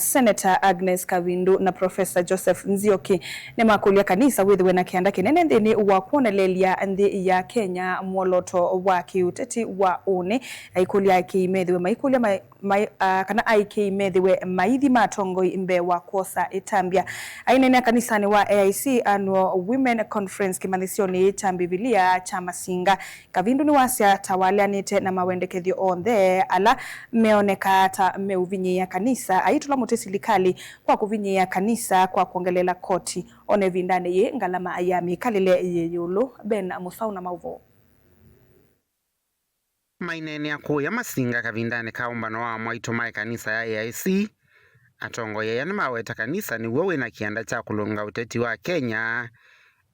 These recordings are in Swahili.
Senator Agnes Kavindu na Professor Joseph Nzioki ne makulia kanisa withiwe na kianda kinene nthini wa kuonelelia nthi ya Kenya mwoloto wa kiuteti wa une aikulia kimethiwe maikulia kana aiki methiwe maithi matongoi imbe wa kuosa itambia ainene kanisani wa AIC Annual Women Conference kimanthisioni cha Biblia cha Masinga. Kavindu ni wasia tawalianite na mawendekethio onthe ala meoneka ata meuvinyia kanisa aitula mutesilikali kwa kuvinyia kanisa kwa kuongelela koti one vindane ye ngalama ayami kalile yeyulu Ben Musauna Mauvo mainene akuya Masinga kavindane kaumbano wa mwaito mai kanisa ya AIC atongo yeye ni maweta kanisa ni wewe na kianda cha kulunga uteti wa Kenya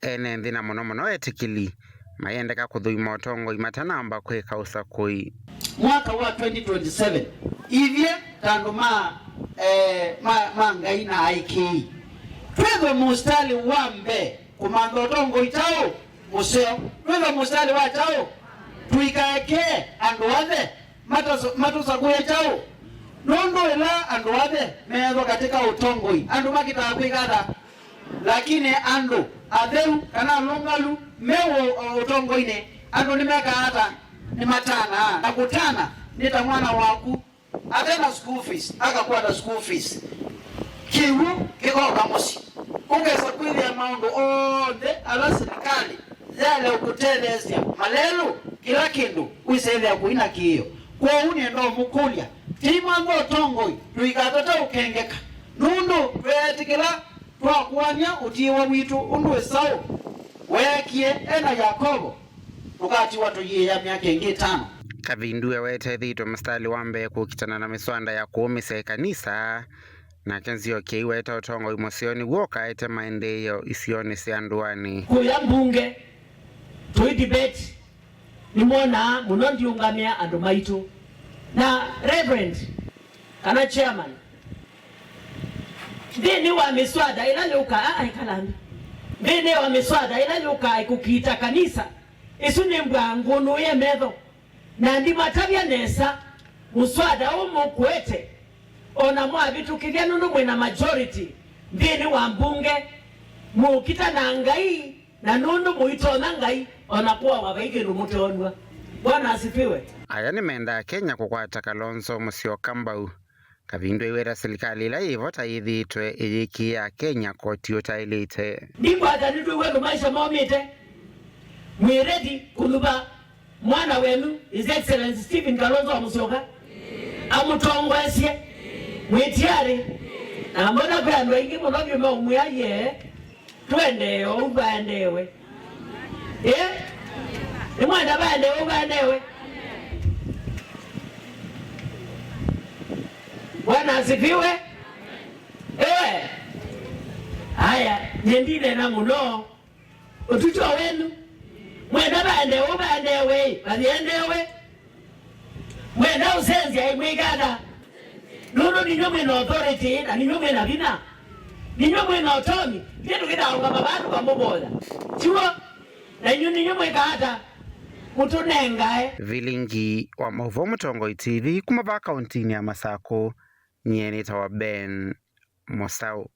ene nthina muno etikili mayendeka kuthuima utongo imatanamba kwika usakui mwaka wa 2027 ivye tandu ngai na IK twethe mustali wambe kumanga utongo itao museo twethe mustali wa tao tuikaeke andu wathe matusakuye chao nondo ila andu wathe metho katika utongoi andu makita kwigada lakini andu atheu kana longalu mewo utongoine andu nimeka hata ni matana nakutana nita mwana waku atena school fees akakuwa na school fees kiwu kikoka mosi ungeza kwithia maundu onthe ala serikali yale ukutelezia malelu kila kindu kwisethia kuina kiyo kwa uni ndo mukulia timango tongoi tuikatata ukengeka nundu wetikila twakuania utiwa witu undu esau wekie ena Yakobo ukati watu yeye miaka ingi 5 Kavindu wete thito mstali wambe kukitana na miswanda ya kuumise kanisa na Nzioki iweta utongo imosioni woka ete maendeyo isioni sianduani kuya mbunge tui debate ni mwona munondi ungamia andu maitu na reverend kana chairman dini wa miswada ila luka kalambi dini wa miswada ila luka ikukita kanisa isu ni mbwangu nuye metho na ndi matavya nesa muswada umu kwete ona mwa vitu kivya nundu mwena majority dini wa mbunge mukita na ngai na nundu muitona ngai onakuwa wabaigiru mutonwa. Bwana asifiwe. Aya ni menda Kenya kukwata Kalonzo Musyoka Mbau Kavindu iwera serikali ila ivota ithitwe iyiki ya Kenya koti utailite ndikwata nitwe wenu maisha maomite mwiredi kuluba mwana wenu His Excellency Stephen Kalonzo Musyoka amutongwesye mwitiari na mbona kwa ndo ingi mwanavyo maumuyaye twende ubandewe ni mwenda ubandewe. Bwana asifiwe. Haya nyendile na muno utucho wenu mwenda ubandewe baliendewe mwenda usenzi aimwigada nuno ninyo mwena authority na ninyo mwena vina ninyo mwena autonomy vyetu kidaunga mabandu pamobola chiwo na ninyo mwekata mutunengae Vilingi wa Mauvo Mutongo TV kumava kauntini ya Masako nyeni tawa Ben Musau.